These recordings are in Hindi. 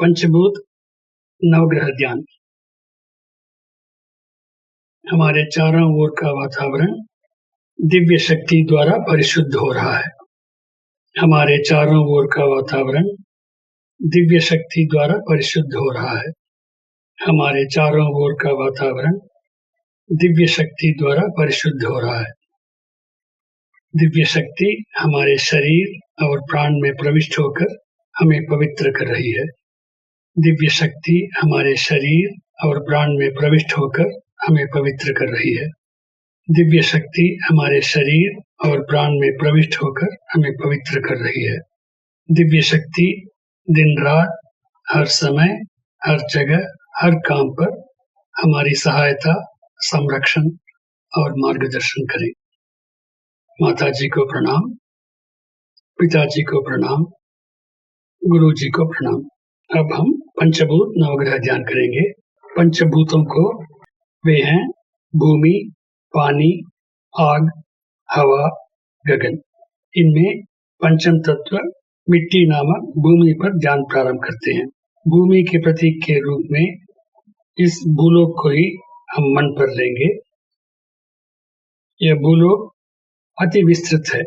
पंचभूत नवग्रह ध्यान। हमारे चारों ओर का वातावरण दिव्य शक्ति द्वारा परिशुद्ध हो रहा है। हमारे चारों ओर का वातावरण दिव्य शक्ति द्वारा परिशुद्ध हो रहा है। हमारे चारों ओर का वातावरण दिव्य शक्ति द्वारा परिशुद्ध हो रहा है। दिव्य शक्ति हमारे शरीर और प्राण में प्रविष्ट होकर हमें पवित्र कर रही है। दिव्य शक्ति हमारे शरीर और प्राण में प्रविष्ट होकर हमें पवित्र कर रही है। दिव्य शक्ति हमारे शरीर और प्राण में प्रविष्ट होकर हमें पवित्र कर रही है। दिव्य शक्ति दिन रात, हर समय, हर जगह, हर काम पर हमारी सहायता, संरक्षण और मार्गदर्शन करे। माता जी को प्रणाम, पिताजी को प्रणाम, गुरु जी को प्रणाम। अब हम पंचभूत नवग्रह ध्यान करेंगे। पंचभूतों को वे हैं भूमि, पानी, आग, हवा, गगन। इनमें पंचम तत्व मिट्टी नामक भूमि पर ध्यान प्रारंभ करते हैं। भूमि के प्रतीक के रूप में इस भूलोक को ही हम मन पर लेंगे। यह भूलोक अति विस्तृत है,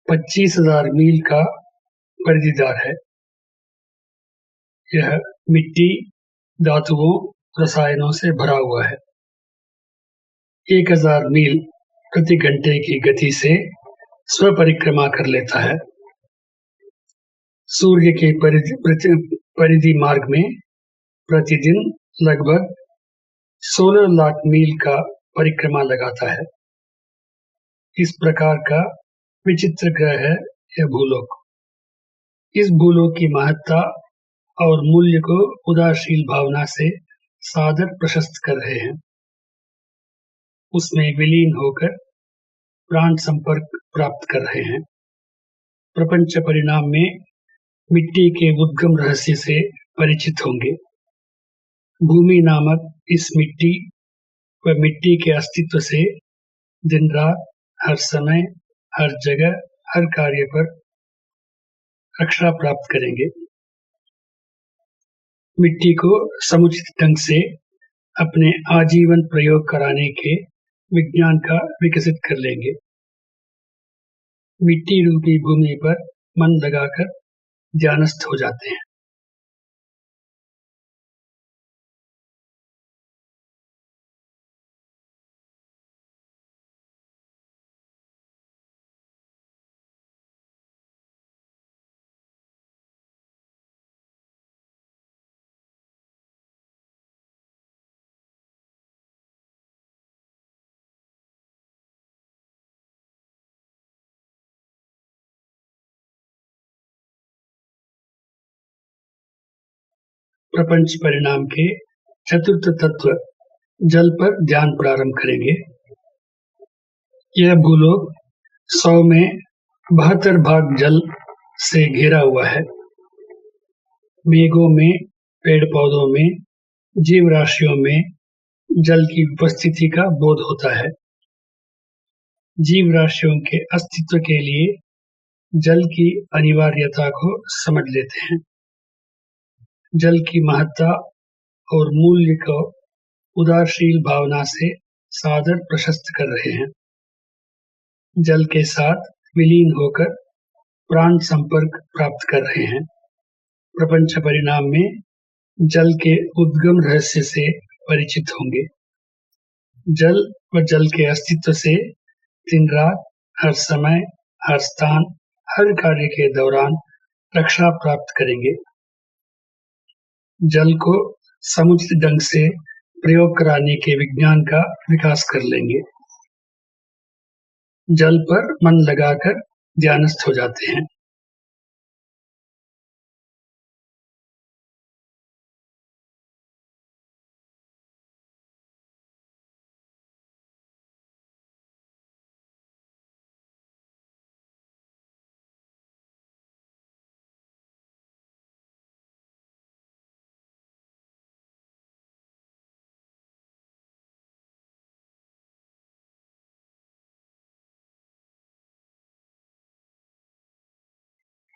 25,000 मील का परिधिदार है। यह मिट्टी, धातुओं, रसायनों से भरा हुआ है। 1000 मील प्रति घंटे की गति से स्वपरिक्रमा कर लेता है। सूर्य के परिधि मार्ग में प्रतिदिन लगभग 16 लाख मील का परिक्रमा लगाता है। इस प्रकार का विचित्र ग्रह है यह भूलोक। इस भूलोक की महत्ता और मूल्य को उदारशील भावना से सादर प्रशस्त कर रहे हैं। उसमें विलीन होकर प्राण संपर्क प्राप्त कर रहे हैं। प्रपंच परिणाम में मिट्टी के उद्गम रहस्य से परिचित होंगे। भूमि नामक इस मिट्टी व मिट्टी के अस्तित्व से दिन रात, हर समय, हर जगह, हर कार्य पर रक्षा प्राप्त करेंगे। मिट्टी को समुचित ढंग से अपने आजीवन प्रयोग कराने के विज्ञान का विकसित कर लेंगे। मिट्टी रूपी भूमि पर मन लगाकर ध्यानस्थ हो जाते हैं। प्रपंच परिणाम के चतुर्थ तत्व जल पर ध्यान प्रारंभ करेंगे। यह भूलोक 100 में 72 भाग जल से घिरा हुआ है। मेघों में, पेड़ पौधों में, जीव राशियों में जल की उपस्थिति का बोध होता है। जीव राशियों के अस्तित्व के लिए जल की अनिवार्यता को समझ लेते हैं। जल की महत्ता और मूल्य को उदारशील भावना से सादर प्रशस्त कर रहे हैं। जल के साथ विलीन होकर प्राण संपर्क प्राप्त कर रहे हैं। प्रपंच परिणाम में जल के उद्गम रहस्य से परिचित होंगे। जल व जल के अस्तित्व से दिन रात, हर समय, हर स्थान, हर कार्य के दौरान रक्षा प्राप्त करेंगे। जल को समुचित ढंग से प्रयोग कराने के विज्ञान का विकास कर लेंगे। जल पर मन लगाकर ध्यानस्थ हो जाते हैं।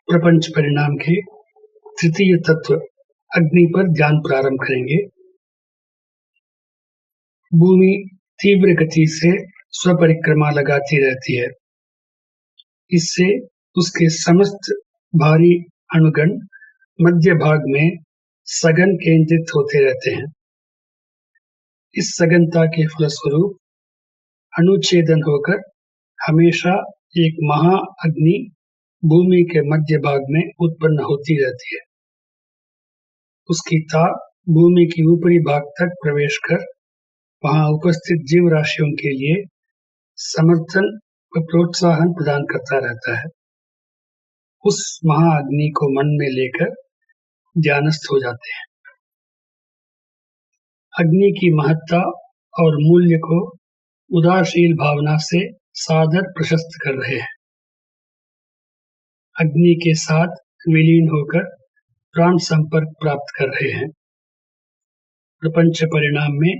प्रपंच परिणाम के तृतीय तत्व अग्नि पर ध्यान प्रारंभ करेंगे। भूमि तीव्र गति से स्वपरिक्रमा लगाती रहती है। इससे उसके समस्त भारी अणुगण मध्य भाग में सघन केंद्रित होते रहते हैं। इस सघनता के फलस्वरूप अणुछेदन होकर हमेशा एक महाअग्नि भूमि के मध्य भाग में उत्पन्न होती रहती है। उसकी ताप भूमि की ऊपरी भाग तक प्रवेश कर वहां उपस्थित जीव राशियों के लिए समर्थन व प्रोत्साहन प्रदान करता रहता है। उस महाअग्नि को मन में लेकर ध्यानस्थ हो जाते हैं। अग्नि की महत्ता और मूल्य को उदारशील भावना से सादर प्रशस्त कर रहे हैं। अग्नि के साथ विलीन होकर प्राण संपर्क प्राप्त कर रहे हैं। प्रपंच परिणाम में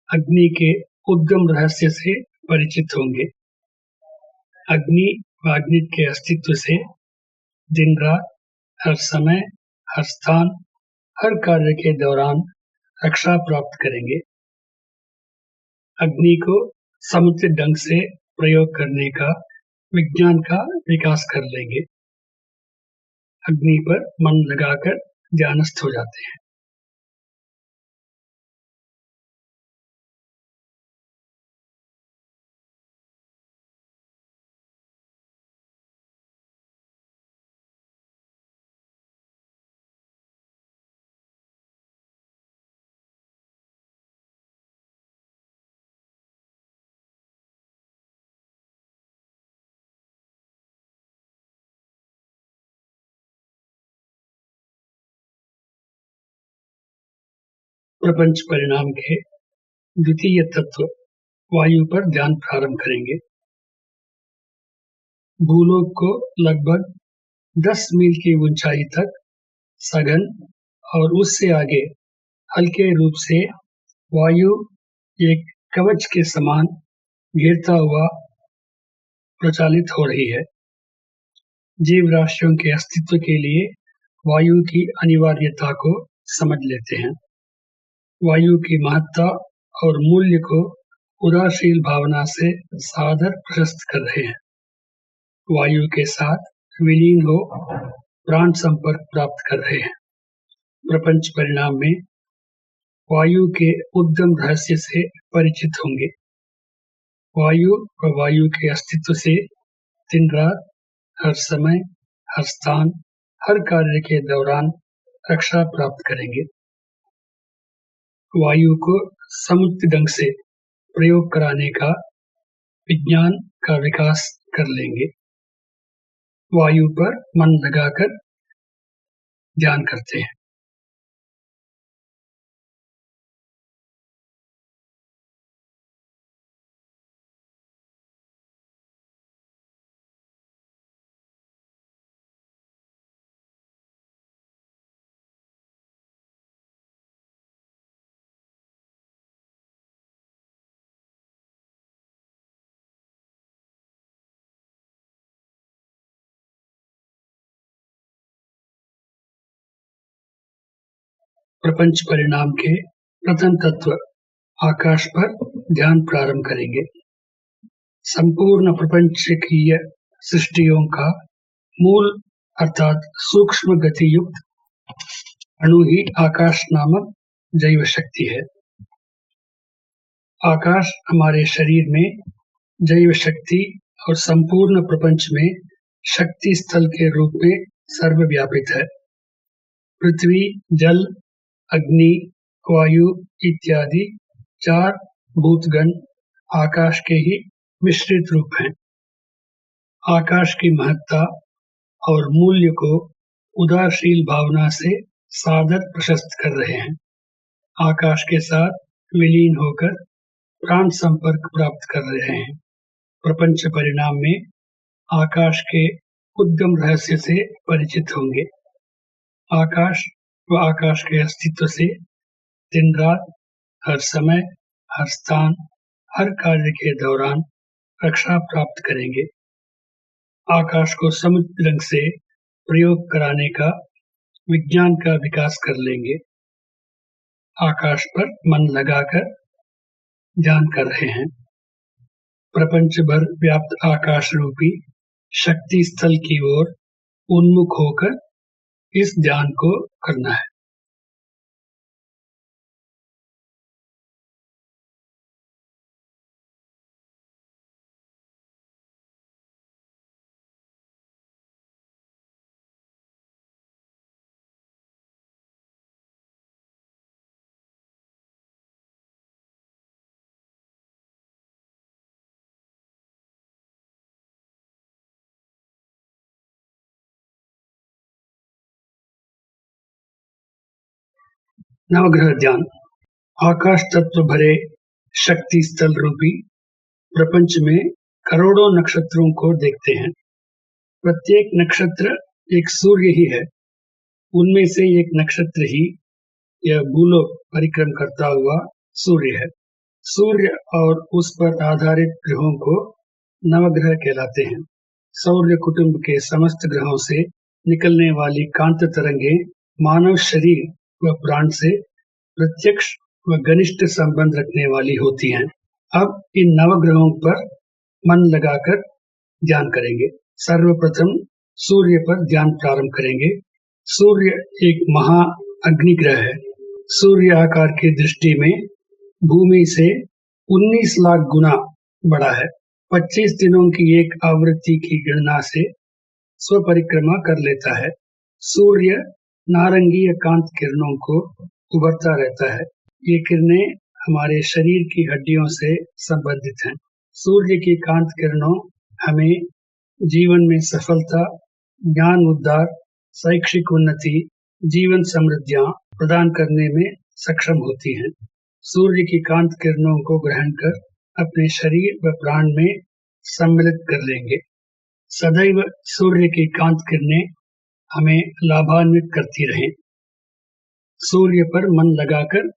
अग्नि के उद्गम रहस्य से परिचित होंगे। अग्नि व अग्नि के अस्तित्व से दिन रात, हर समय, हर स्थान, हर कार्य के दौरान रक्षा प्राप्त करेंगे। अग्नि को समुचित ढंग से प्रयोग करने का विज्ञान का विकास कर लेंगे। अग्नि पर मन लगाकर ध्यानस्थ हो जाते हैं। प्रपंच परिणाम के द्वितीय तत्व वायु पर ध्यान प्रारंभ करेंगे। भूलोक को लगभग 10 मील की ऊंचाई तक सघन और उससे आगे हल्के रूप से वायु एक कवच के समान घेरता हुआ प्रचालित हो रही है। जीव राशियों के अस्तित्व के लिए वायु की अनिवार्यता को समझ लेते हैं। वायु की महत्ता और मूल्य को उदारशील भावना से सादर प्रशस्त कर रहे हैं। वायु के साथ विलीन हो प्राण संपर्क प्राप्त कर रहे हैं। प्रपंच परिणाम में वायु के उद्गम रहस्य से परिचित होंगे। वायु व वायु के अस्तित्व से दिन रात, हर समय, हर स्थान, हर कार्य के दौरान रक्षा प्राप्त करेंगे। वायु को समुचित ढंग से प्रयोग कराने का विज्ञान का विकास कर लेंगे। वायु पर मन लगाकर ध्यान करते हैं। प्रपंच परिणाम के प्रथम तत्व आकाश पर ध्यान प्रारंभ करेंगे। संपूर्ण प्रपंचकीय सृष्टियों का मूल अर्थात सूक्ष्म गति युक्त अणु ही आकाश नामक जैव शक्ति है। आकाश हमारे शरीर में जैव शक्ति और संपूर्ण प्रपंच में शक्ति स्थल के रूप में सर्वव्यापित है। पृथ्वी, जल, अग्नि, वायु इत्यादि 4 भूतगण आकाश के ही मिश्रित रूप हैं। आकाश की महत्ता और मूल्य को उदारशील भावना से सादर प्रशस्त कर रहे हैं। आकाश के साथ विलीन होकर प्राण संपर्क प्राप्त कर रहे हैं। प्रपंच परिणाम में आकाश के उद्गम रहस्य से परिचित होंगे। आकाश व आकाश के अस्तित्व से दिन रात, हर समय, हर स्थान, हर कार्य के दौरान रक्षा प्राप्त करेंगे। आकाश को समुचित ढंग से प्रयोग कराने का विज्ञान का विकास कर लेंगे। आकाश पर मन लगाकर ध्यान कर रहे हैं। प्रपंच भर व्याप्त आकाश रूपी शक्ति स्थल की ओर उन्मुख होकर इस ध्यान को करना है। नवग्रह ध्यान। आकाश तत्व भरे शक्ति स्थल रूपी प्रपंच में करोड़ों नक्षत्रों को देखते हैं। प्रत्येक नक्षत्र एक सूर्य ही है। उनमें से एक नक्षत्र ही यह भूलोक परिक्रम करता हुआ सूर्य है। सूर्य और उस पर आधारित ग्रहों को नवग्रह कहलाते हैं। सौर्य कुटुंब के समस्त ग्रहों से निकलने वाली कांत तरंगें मानव शरीर व प्राण से प्रत्यक्ष व घनिष्ठ संबंध रखने वाली होती हैं। अब इन नवग्रहों पर मन लगाकर ध्यान करेंगे। सर्वप्रथम सूर्य पर ध्यान प्रारंभ करेंगे। सूर्य एक महा अग्निग्रह है। सूर्य आकार की दृष्टि में भूमि से 19 लाख गुना बड़ा है। 25 दिनों की एक आवृत्ति की गणना से स्वपरिक्रमा कर लेता है। सूर्य नारंगीय कांत किरणों को उभरता रहता है। ये किरणें हमारे शरीर की हड्डियों से संबंधित हैं। सूर्य की कांत किरणों हमें जीवन में सफलता, ज्ञान उद्धार, शैक्षिक उन्नति, जीवन समृद्धियां प्रदान करने में सक्षम होती हैं। सूर्य की कांत किरणों को ग्रहण कर अपने शरीर व प्राण में सम्मिलित कर लेंगे। सदैव सूर्य की कांत किरणें हमें लाभान्वित करती रहें। सूर्य पर मन लगाकर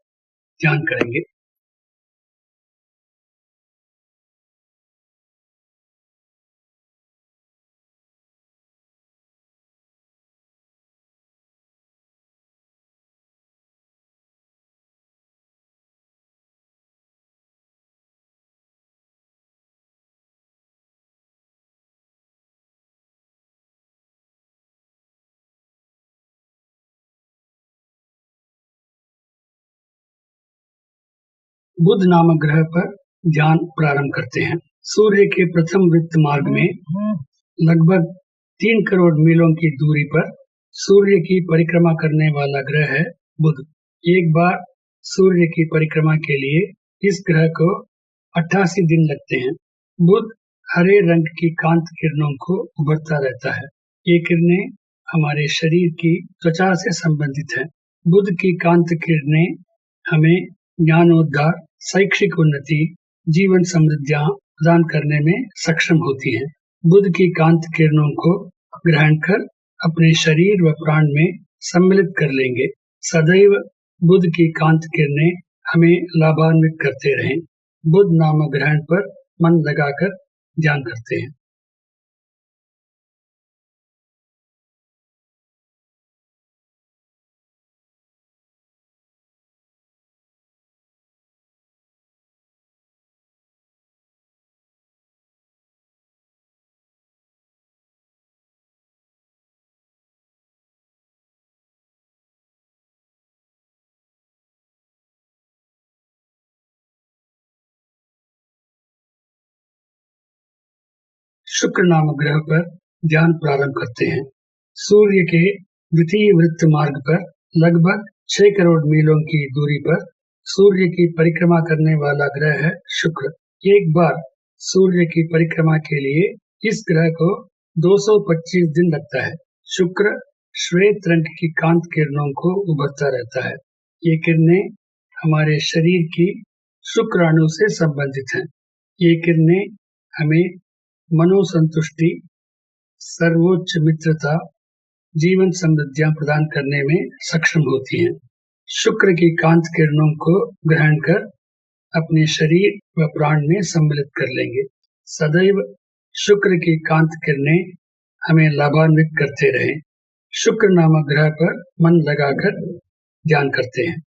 ध्यान करेंगे। बुध नामक ग्रह पर ध्यान प्रारंभ करते हैं। सूर्य के प्रथम वृत्त मार्ग में लगभग 3 करोड़ मीलों की दूरी पर सूर्य की परिक्रमा करने वाला ग्रह है बुध। एक बार सूर्य की परिक्रमा के लिए इस ग्रह को 88 दिन लगते हैं। बुध हरे रंग की कांत किरणों को उभरता रहता है। ये किरणें हमारे शरीर की त्वचा से संबंधित हैं। बुध की कांत किरणें हमें ज्ञानोद्धार, शैक्षिक उन्नति, जीवन समृद्धियां प्रदान करने में सक्षम होती हैं। बुध की कांत किरणों को ग्रहण कर अपने शरीर व प्राण में सम्मिलित कर लेंगे। सदैव बुध की कांत किरणें हमें लाभान्वित करते रहें। बुध नामक ग्रहण पर मन लगाकर ध्यान करते हैं। शुक्र नामक ग्रह पर ध्यान प्रारंभ करते हैं। सूर्य के द्वितीय वृत्त मार्ग पर लगभग 6 करोड़ मीलों की दूरी पर सूर्य की परिक्रमा करने वाला ग्रह है शुक्र। एक बार सूर्य की परिक्रमा के लिए इस ग्रह को 225 दिन लगता है। शुक्र श्वेत रंग की कांत किरणों को उभरता रहता है। ये किरणें हमारे शरीर की शुक्राणु से संबंधित हैं। ये किरणें हमें मनोसंतुष्टि, सर्वोच्च मित्रता, जीवन समृद्धियां प्रदान करने में सक्षम होती हैं। शुक्र की कांत किरणों को ग्रहण कर अपने शरीर व प्राण में सम्मिलित कर लेंगे। सदैव शुक्र की कांत किरणें हमें लाभान्वित करते रहें। शुक्र नामक ग्रह पर मन लगाकर ध्यान करते हैं।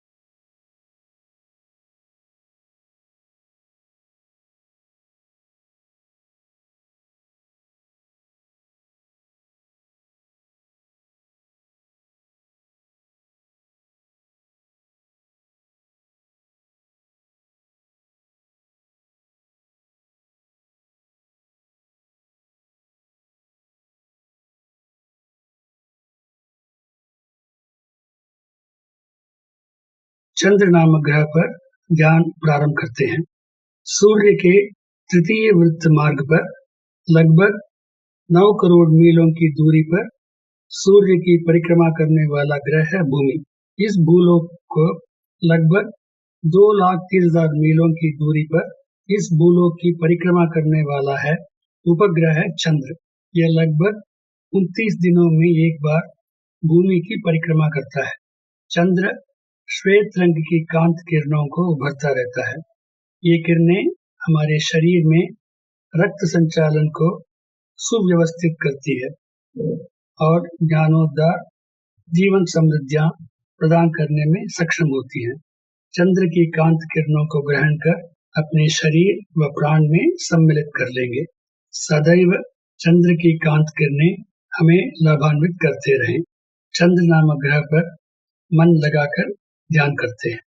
चंद्र नामक ग्रह पर ध्यान प्रारंभ करते हैं। सूर्य के तृतीय वृत्त मार्ग पर लगभग 9 करोड़ मीलों की दूरी पर सूर्य की परिक्रमा करने वाला ग्रह है भूमि। इस भूलोक को लगभग 2,30,000 मीलों की दूरी पर इस भूलोक की परिक्रमा करने वाला है उपग्रह है चंद्र। यह लगभग 29 दिनों में एक बार भूमि की परिक्रमा करता है। चंद्र श्वेत रंग की कांत किरणों को उभरता रहता है। ये किरणें हमारे शरीर में रक्त संचालन को सुव्यवस्थित करती है और ज्ञानोद्धार, जीवन समृद्धियां प्रदान करने में सक्षम होती हैं। चंद्र की कांत किरणों को ग्रहण कर अपने शरीर व प्राण में सम्मिलित कर लेंगे। सदैव चंद्र की कांत किरणें हमें लाभान्वित करते रहें। चंद्र नामक ग्रह पर मन लगाकर ध्यान करते हैं।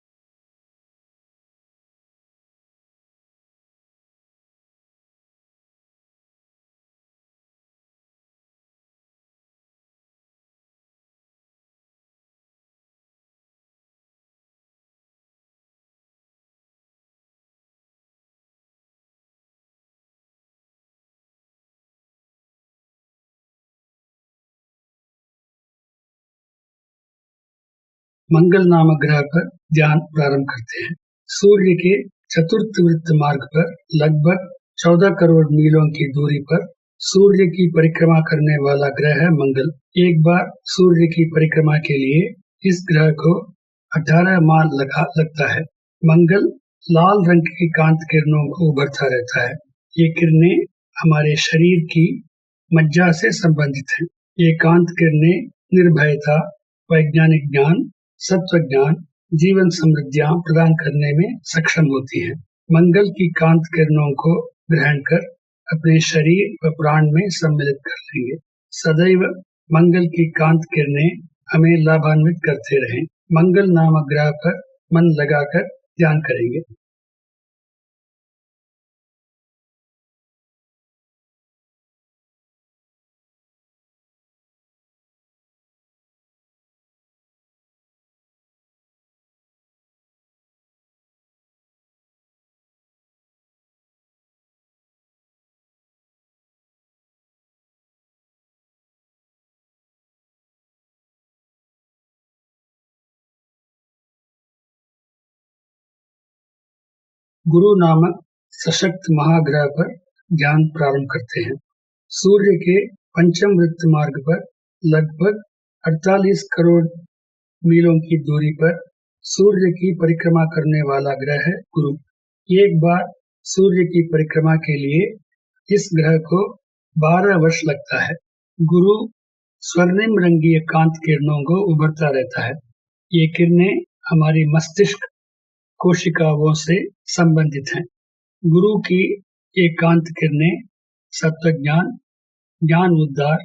मंगल नामक ग्रह पर ध्यान प्रारंभ करते हैं। सूर्य के चतुर्थ वृत्त मार्ग पर लगभग 14 करोड़ मीलों की दूरी पर सूर्य की परिक्रमा करने वाला ग्रह है मंगल। एक बार सूर्य की परिक्रमा के लिए इस ग्रह को 18 माह लगता है। मंगल लाल रंग की कांत किरणों को उभरता रहता है। ये किरणें हमारे शरीर की मज्जा से संबंधित हैं। ये कांत किरणें निर्भयता, वैज्ञानिक ज्ञान, सत्व ज्ञान, जीवन समृद्धियां प्रदान करने में सक्षम होती हैं। मंगल की कांत किरणों को ग्रहण कर अपने शरीर व प्राण में सम्मिलित कर लेंगे। सदैव मंगल की कांत किरणें हमें लाभान्वित करते रहें। मंगल नामक ग्रह पर मन लगाकर ध्यान करेंगे। गुरु नामक सशक्त महाग्रह पर ध्यान प्रारंभ करते हैं। सूर्य के पंचम वृत्त मार्ग पर लगभग 48 करोड़ मीलों की दूरी पर सूर्य की परिक्रमा करने वाला ग्रह है गुरु। एक बार सूर्य की परिक्रमा के लिए इस ग्रह को 12 वर्ष लगता है। गुरु स्वर्णिम रंगीय कांत किरणों को उभरता रहता है। ये किरणें हमारी मस्तिष्क कोशिकाओं से संबंधित हैं। गुरु की एकांत किरणें सत्व ज्ञान, ज्ञान उद्धार,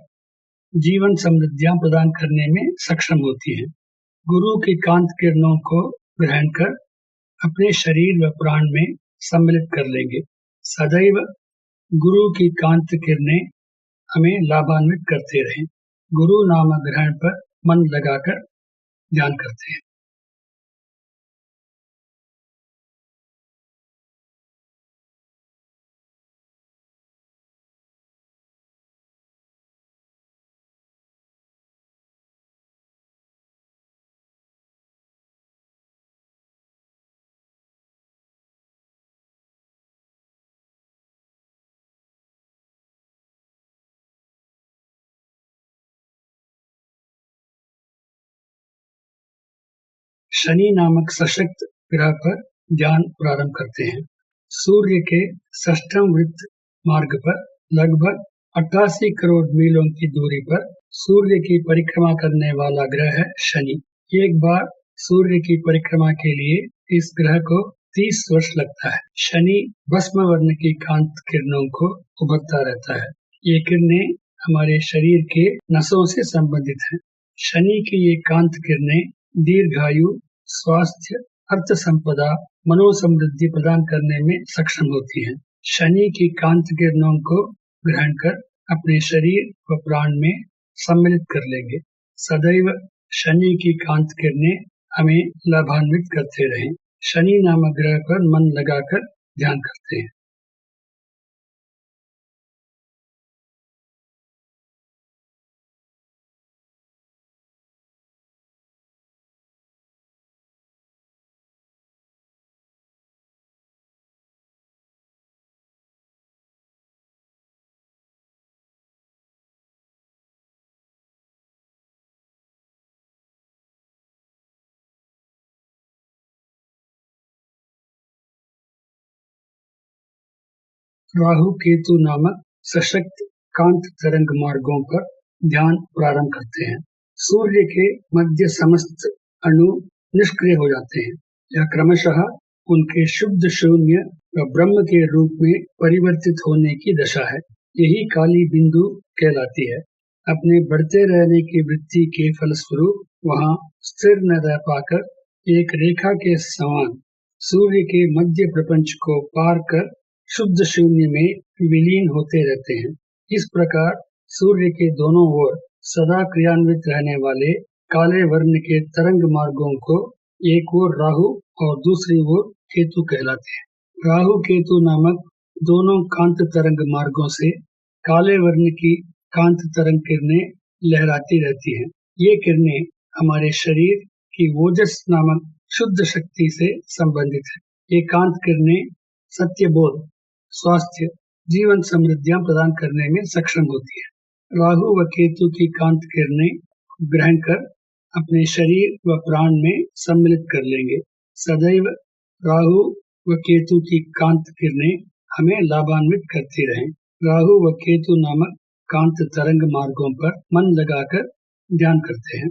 जीवन समृद्धियां प्रदान करने में सक्षम होती हैं। गुरु की कांत किरणों को ग्रहण कर अपने शरीर व प्राण में सम्मिलित कर लेंगे। सदैव गुरु की कांत किरणें हमें लाभान्वित करते रहें। गुरु नामक ग्रहण पर मन लगाकर ध्यान करते हैं। शनि नामक सशक्त ग्रह पर ध्यान प्रारंभ करते हैं। सूर्य के षष्ठम वृत्त मार्ग पर लगभग 88 करोड़ मीलों की दूरी पर सूर्य की परिक्रमा करने वाला ग्रह है शनि। एक बार सूर्य की परिक्रमा के लिए इस ग्रह को 30 वर्ष लगता है। शनि भस्म वर्ण की कांत किरणों को उभरता रहता है। ये किरणें हमारे शरीर के नसों से संबंधित हैं। शनि की ये कांत किरणें दीर्घायु, स्वास्थ्य, अर्थ संपदा, मनोसमृद्धि प्रदान करने में सक्षम होती हैं। शनि की कांत किरणों को ग्रहण कर अपने शरीर व प्राण में सम्मिलित कर लेंगे। सदैव शनि की कांत किरणें हमें लाभान्वित करते रहें। शनि नामक ग्रह पर मन लगाकर ध्यान करते हैं। राहु केतु नामक सशक्त कांत तरंग मार्गों पर ध्यान प्रारंभ करते हैं। सूर्य के मध्य समस्त अणु निष्क्रिय हो जाते हैं। यह क्रमशः उनके शुद्ध शून्य व ब्रह्म के रूप में परिवर्तित होने की दशा है। यही काली बिंदु कहलाती है। अपने बढ़ते रहने की वृत्ति के फलस्वरूप वहां स्थिर न रह पाकर एक रेखा के समान सूर्य के मध्य प्रपंच को पार कर शुद्ध शून्य में विलीन होते रहते हैं। इस प्रकार सूर्य के दोनों ओर सदा क्रियान्वित रहने वाले काले वर्ण के तरंग मार्गों को एक ओर राहु और दूसरी ओर केतु कहलाते हैं। राहु केतु नामक दोनों कांत तरंग मार्गों से काले वर्ण की कांत तरंग किरणें लहराती रहती हैं। ये किरणें हमारे शरीर की ओजस नामक शुद्ध शक्ति से संबंधित है। ये कांत किरणें सत्यबोध, स्वास्थ्य, जीवन समृद्धियां प्रदान करने में सक्षम होती है। राहु व केतु की कांत किरणें ग्रहण कर अपने शरीर व प्राण में सम्मिलित कर लेंगे। सदैव राहु व केतु की कांत किरणें हमें लाभान्वित करती रहें। राहु व केतु नामक कांत तरंग मार्गों पर मन लगाकर ध्यान करते हैं।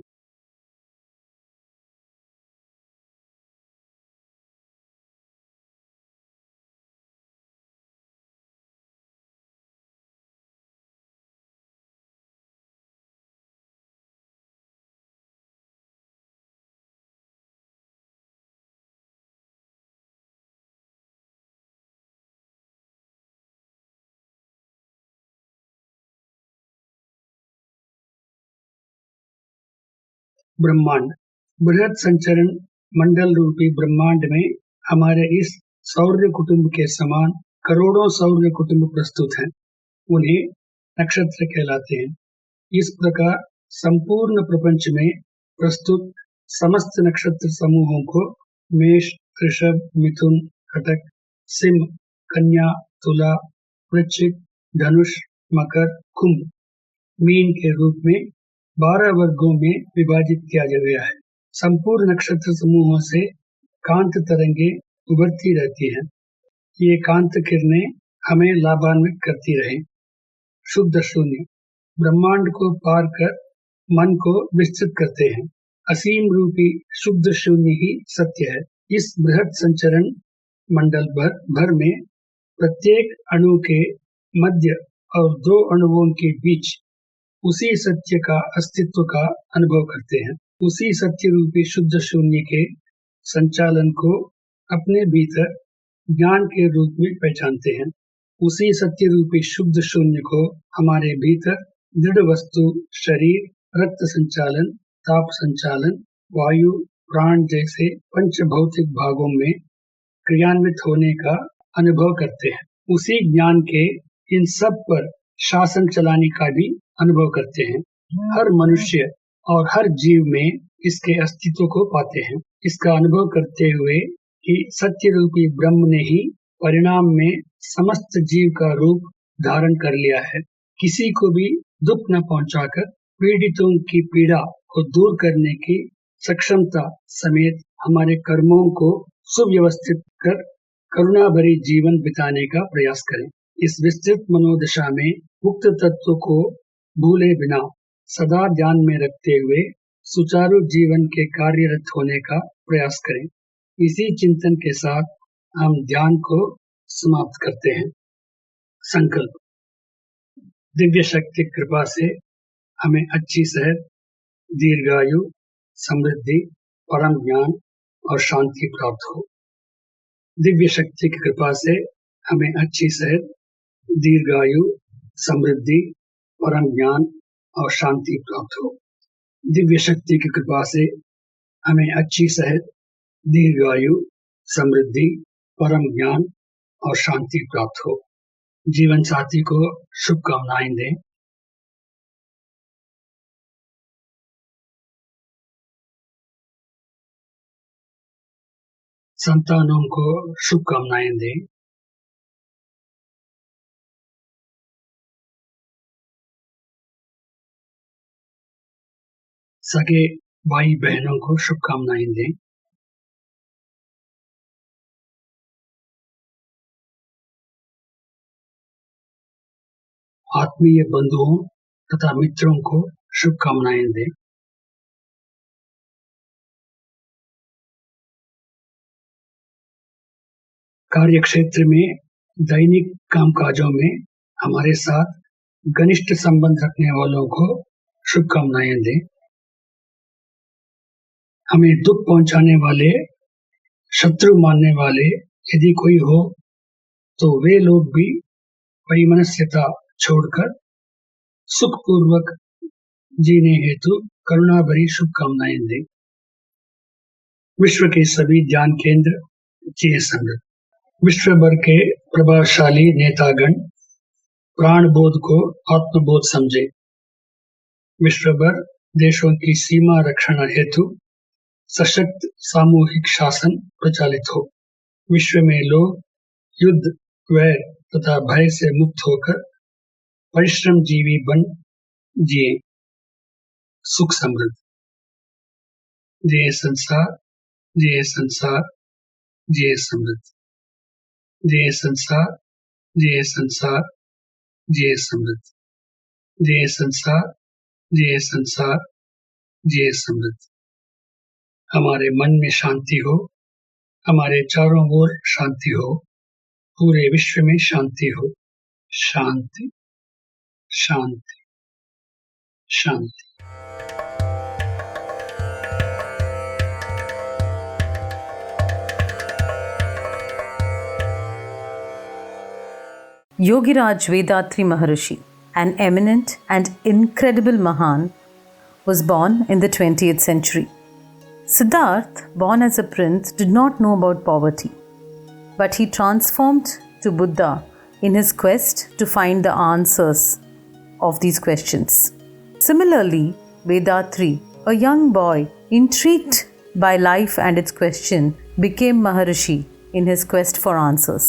ब्रह्मांड, बृहद संचरण मंडल रूपी ब्रह्मांड में हमारे इस सौर्य कुटुंब के समान करोड़ों सौर्य कुटुंब प्रस्तुत हैं। उन्हें नक्षत्र कहलाते हैं। इस प्रकार संपूर्ण प्रपंच में प्रस्तुत समस्त नक्षत्र समूहों को मेष, वृषभ, मिथुन, कटक, सिंह, कन्या, तुला, वृश्चिक, धनुष, मकर, कुंभ, मीन के रूप में 12 वर्गों में विभाजित किया गया है। संपूर्ण नक्षत्र समूहों से कांत तरंगे उभरती रहती हैं। ये कांत किरणें हमें लाभान्वित करती रहें। शुद्ध शून्य, ब्रह्मांड को पार कर मन को विस्तृत करते हैं। असीम रूपी शुद्ध शून्य ही सत्य है। इस बृहद संचरण मंडल भर में प्रत्येक अणु के मध्य और 2 अणुओं के बीच उसी सत्य का अस्तित्व का अनुभव करते हैं। उसी सत्य रूपी शुद्ध शून्य के संचालन को अपने भीतर ज्ञान के रूप में पहचानते हैं। उसी सत्य रूपी शुद्ध शून्य को हमारे भीतर दृढ़ वस्तु, शरीर, रक्त संचालन, ताप संचालन, वायु, प्राण जैसे पंच भौतिक भागों में क्रियान्वित होने का अनुभव करते हैं। उसी ज्ञान के इन सब पर शासन चलाने का भी अनुभव करते हैं। हर मनुष्य और हर जीव में इसके अस्तित्व को पाते हैं। इसका अनुभव करते हुए कि सत्य रूपी ब्रह्म ने ही परिणाम में समस्त जीव का रूप धारण कर लिया है। किसी को भी दुख न पहुंचाकर पीड़ितों की पीड़ा को दूर करने की सक्षमता समेत हमारे कर्मों को सुव्यवस्थित कर करुणा भरी जीवन बिताने का प्रयास करें। इस विस्तृत मनोदशा में मुक्त तत्व को भूले बिना सदा ध्यान में रखते हुए सुचारू जीवन के कार्यरत होने का प्रयास करें। इसी चिंतन के साथ हम ध्यान को समाप्त करते हैं। संकल्प। दिव्य शक्ति की कृपा से हमें अच्छी सेहत, दीर्घायु, समृद्धि, परम ज्ञान और शांति प्राप्त हो। दिव्य शक्ति की कृपा से हमें अच्छी सेहत, दीर्घायु, समृद्धि, परम ज्ञान और शांति प्राप्त हो। दिव्य शक्ति की कृपा से हमें अच्छी सेहत, दीर्घायु, समृद्धि, परम ज्ञान और शांति प्राप्त हो। जीवन साथी को शुभकामनाएं दें। संतानों को शुभकामनाएं दें। सगे भाई बहनों को शुभकामनाएं दें। आत्मीय बंधुओं तथा मित्रों को शुभकामनाएं दें। कार्यक्षेत्र में दैनिक कामकाजों में हमारे साथ घनिष्ठ संबंध रखने वालों को शुभकामनाएं दें। हमें दुख पहुंचाने वाले, शत्रु मानने वाले यदि कोई हो तो वे लोग भी वैमनस्यता छोड़कर सुखपूर्वक जीने हेतु करुणा भरी शुभकामनाएं दें। विश्व के सभी ध्यान केंद्र जिए समृद्ध। विश्व भर के प्रभावशाली नेतागण प्राण बोध को आत्मबोध समझे। विश्व भर देशों की सीमा रक्षण हेतु सशक्त सामूहिक शासन प्रचालित हो। विश्व में लोग युद्ध, वैर तथा भय से मुक्त होकर परिश्रम जीवी बन जिए सुख समृद्ध। जिए संसार, जिए संसार, जिए समृद्ध। जिए संसार, जिए संसार, जिए समृद्ध। जिए संसार, जिए संसार, जिए समृद्ध। हमारे मन में शांति हो, हमारे चारों ओर शांति हो, पूरे विश्व में शांति हो। शांति, शांति, शांति। Yogiraj Vethathiri Maharishi, an eminent and incredible Mahan, was born in the 20th century. Siddhartha, born as a prince, did not know about poverty, but he transformed to Buddha in his quest to find the answers of these questions. Similarly, Vethathiri, a young boy intrigued by life and its question, became Maharishi in his quest for answers.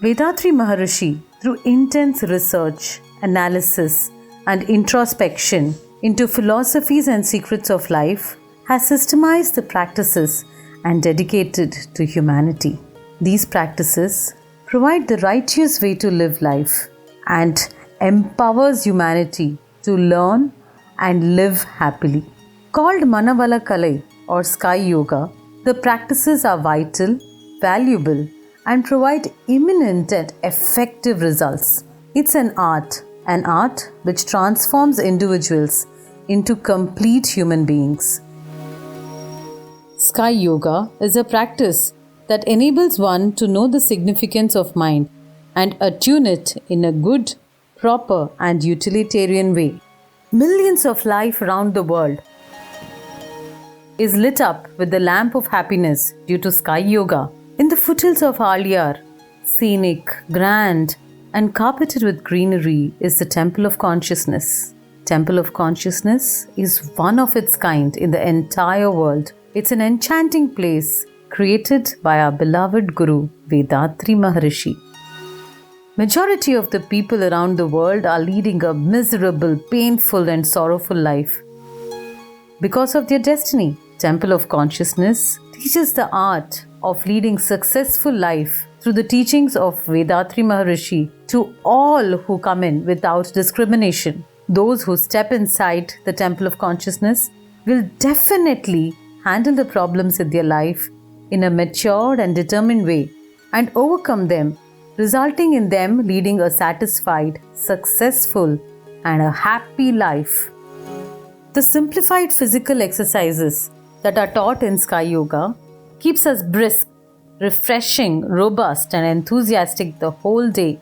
Vethathiri Maharishi, through intense research, analysis, and introspection into philosophies and secrets of life, has systemized the practices and dedicated to humanity. These practices provide the righteous way to live life and empowers humanity to learn and live happily. Called Manavala Kalai or Sky Yoga, the practices are vital, valuable, and provide imminent and effective results. It's an art which transforms individuals into complete human beings. Sky Yoga is a practice that enables one to know the significance of mind and attune it in a good, proper, and utilitarian way. Millions of life around the world is lit up with the lamp of happiness due to Sky Yoga. In the foothills of Aliyar, scenic, grand, and carpeted with greenery is the Temple of Consciousness. Temple of Consciousness is one of its kind in the entire world. It's an enchanting place created by our beloved Guru, Vethathiri Maharishi. Majority of the people around the world are leading a miserable, painful, and sorrowful life because of their destiny. Temple of Consciousness teaches the art of leading successful life through the teachings of Vethathiri Maharishi to all who come in without discrimination. Those who step inside the temple of consciousness will definitely handle the problems in their life in a matured and determined way and overcome them, resulting in them leading a satisfied, successful, and a happy life. The simplified physical exercises that are taught in Sky Yoga keeps us brisk, refreshing, robust, and enthusiastic the whole day.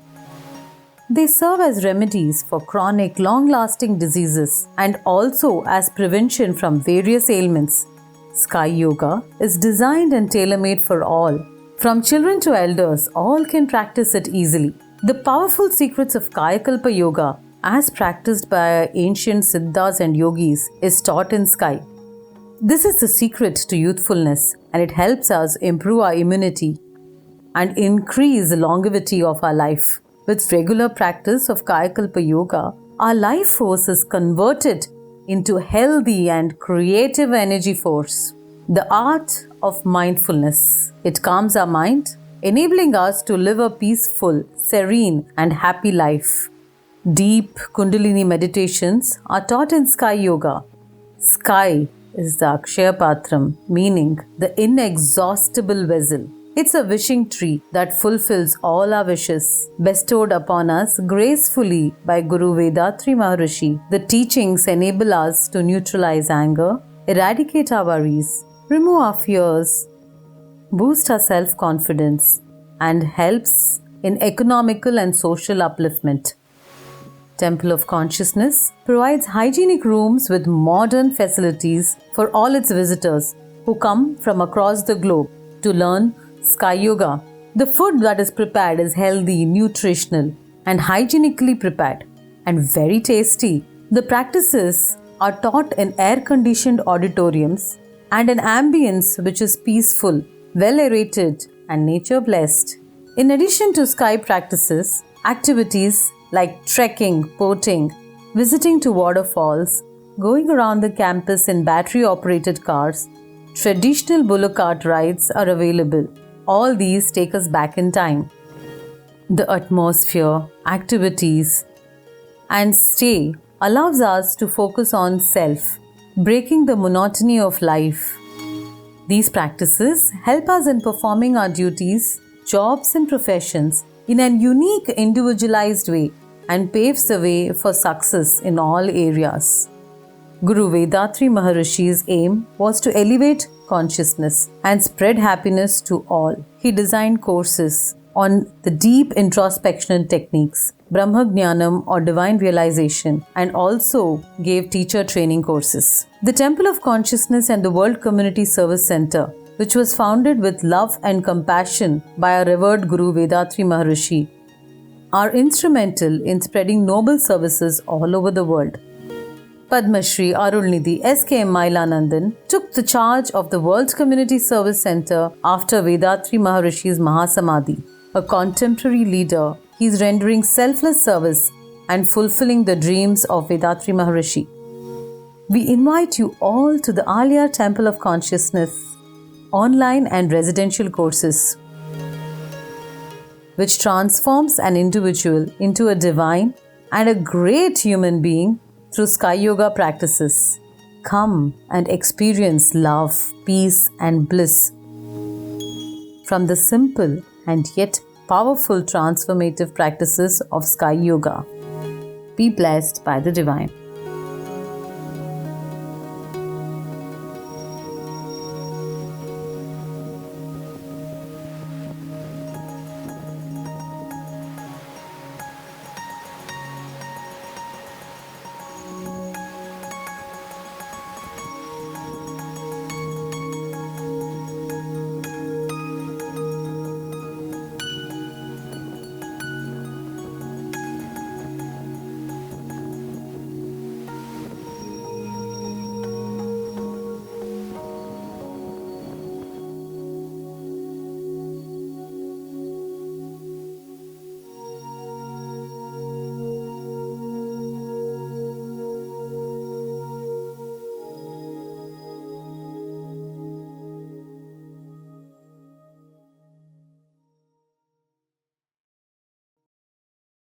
They serve as remedies for chronic, long-lasting diseases and also as prevention from various ailments. Sky Yoga is designed and tailor-made for all. From children to elders, all can practice it easily. The powerful secrets of Kayakalpa Yoga, as practiced by ancient Siddhas and Yogis, is taught in Sky. This is the secret to youthfulness, and it helps us improve our immunity and increase the longevity of our life. With regular practice of Kayakalpa Yoga, our life force is converted into healthy and creative energy force. The art of mindfulness. It calms our mind, enabling us to live a peaceful, serene, and happy life. Deep Kundalini meditations are taught in Sky Yoga. Sky is the Akshaya Patram, meaning the inexhaustible vessel. It's a wishing tree that fulfills all our wishes, bestowed upon us gracefully by Guru Vedatri Maharishi. The teachings enable us to neutralize anger, eradicate our worries, remove our fears, boost our self-confidence, and helps in economical and social upliftment. Temple of Consciousness provides hygienic rooms with modern facilities for all its visitors who come from across the globe to learn Sky Yoga. The food that is prepared is healthy, nutritional, and hygienically prepared, and very tasty. The practices are taught in air-conditioned auditoriums and an ambience which is peaceful, well-aerated, and nature-blessed. In addition to Sky practices, activities like trekking, boating, visiting to waterfalls, going around the campus in battery-operated cars, traditional bullock cart rides are available. All these take us back in time. The atmosphere, activities, and stay allows us to focus on self, breaking the monotony of life. These practices help us in performing our duties, jobs, and professions in an unique, individualized way and paves the way for success in all areas. Guru Vedatri Maharishi's aim was to elevate consciousness and spread happiness to all. He designed courses on the deep introspection techniques, Brahma Jnanam or divine realization, and also gave teacher training courses. The Temple of Consciousness and the World Community Service Center, which was founded with love and compassion by our revered Guru Vedatri Maharishi, are instrumental in spreading noble services all over the world. Padma Shri Arulnidhi S.K.M. Mailanandan took the charge of the World Community Service Center after Vedatri Maharishi's Mahasamadhi. A contemporary leader, he is rendering selfless service and fulfilling the dreams of Vedatri Maharishi. We invite you all to the Alia Temple of Consciousness online and residential courses, which transforms an individual into a divine and a great human being through Sky Yoga practices. Come and experience love, peace, and bliss from the simple and yet powerful transformative practices of Sky Yoga. Be blessed by the Divine.